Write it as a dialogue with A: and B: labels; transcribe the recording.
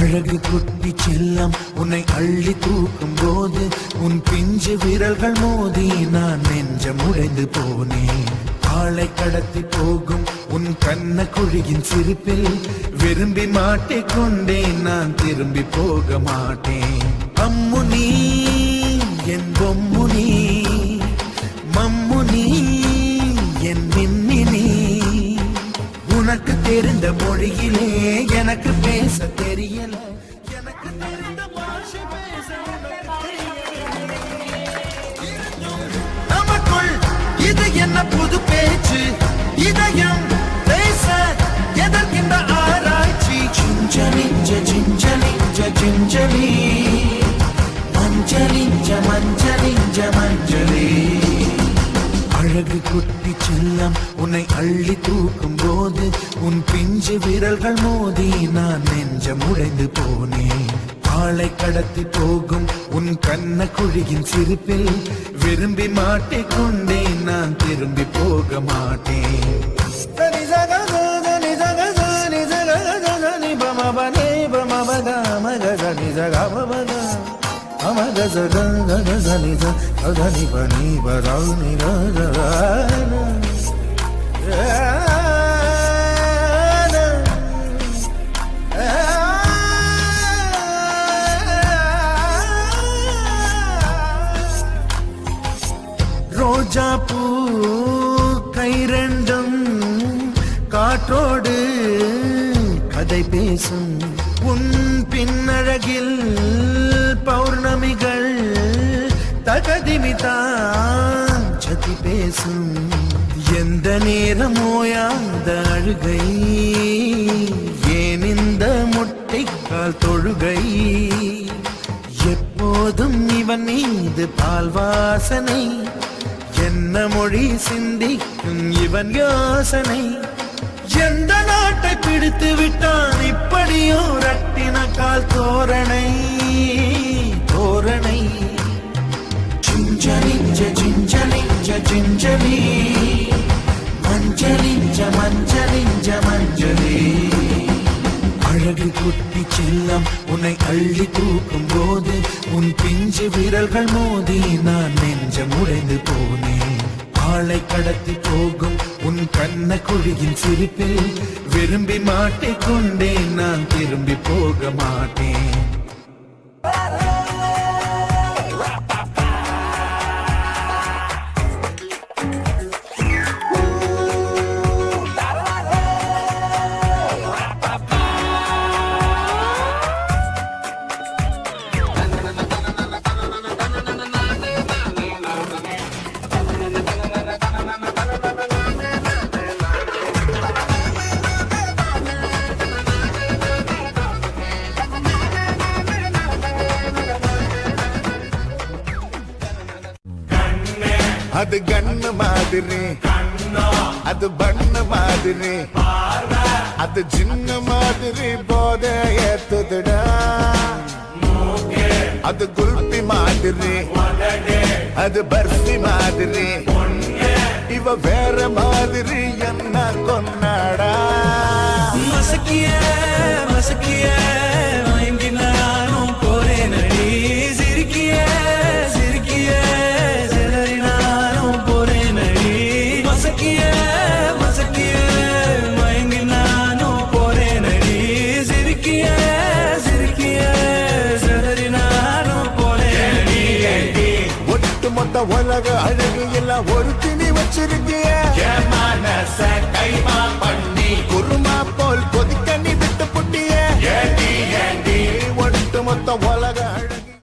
A: அழகு குட்டி செல்லம் உன்னை அள்ளி தூக்கும் போது உன் பிஞ்சு விரல்கள் மோதி நான் நெஞ்சம் உடைந்து போனேன். ஆளை கடத்தி போகும் உன் கண்ண குழியின் சிரிப்பில் விரும்பி மாட்டிக்கொண்டேன், நான் திரும்பி போக மாட்டேன். அம்முனி என் பொம்முனி, மம்முனி என் மின்மினி, உனக்கு தெரிந்த மொழியிலே எனக்கு பேச தெரியல, எனக்கு தெரிந்த பாஷை பேச நமக்குள் இது என்ன புது பேச்சு, இதயம் பேச எதற்கின்ற ஆராய்ச்சி. சிஞ்சலிஞ்ச சிஞ்சலிஞ்ச சிஞ்சலி, மஞ்சளிஞ்ச மஞ்சளிஞ்ச மஞ்சளி. அழகு குட்டி செல்லம் உன்னை அள்ளி தூக்கும் போது உன் பிஞ்சு விரல்கள் மோதி நான் நெஞ்சம் உடைந்து போனேன். ஆளை கடத்தி போகும் உன் கண்ண குழியின் சிரிப்பில் விரும்பி மாட்டிக்கொண்டேன், நான் திரும்பி போக மாட்டேன். ரோஜா பூ கை ரெண்டும் காற்றோடு கதை பேசும், உன் பின்னழகில் பௌர்ணமிகள் தகதிமிதான் சதி பேசும். எந்த நேரமோயாத அழுகை, ஏன் இந்த முட்டைக்கால் தொழுகை, எப்போதும் இவன் மீது பால் வாசனை, என்ன மொழி சிந்திக்கும் இவன் யோசனை. எந்த நாட்டை பிடித்து விட்டான் இப்படியோ ரட்டின கால் தோரணை தோரணை. சிஞ்சலிஞ்ச சிஞ்சலிஞ்ச சிஞ்சலி, மஞ்சளிஞ்ச மஞ்சளிஞ்ச மஞ்சளி. அழகு குட்டி செல்லம் உன்னை அள்ளி தூக்கும் போது உன் பிஞ்சு விரல்கள் மோதி நான் நெஞ்சம் உடைந்து போனேன். ஆளை கடத்தி போகும் உன் கண்ண குழியின் சிரிப்பில் விரும்பி மாட்டிக்கொண்டேன், நான் திரும்பி போக மாட்டேன்.
B: அது கண்ணு மாதிரி, அது பண்ணு மாதிரி, அது சின்ன மாதிரி போத ஏத்துதுடா. அது குல்பி மாதிரி, அது பர்ஃபி மாதிரி, இவ வேற மாதிரி என்ன கொண்டாடா.
C: மசக்கிய மசக்கிய மயங்கி நானும் போறேன் அடி, சிரிக்கிய சிரிக்கிய மசக்கிய மயங்கி நானும் போறேன் அடி, சிரிக்கிய சிரிக்கிய சிதறி நானும் போறேன் அடி.
B: ஒட்டு மொத்த உலக அழகு எல்லாம் ஒரு திணி வச்சிருக்கிய, கைமா பண்ணி குருமா போல் கொதிக்க நீ விட்டு புட்டிய. ஒட்டு மொத்த உலக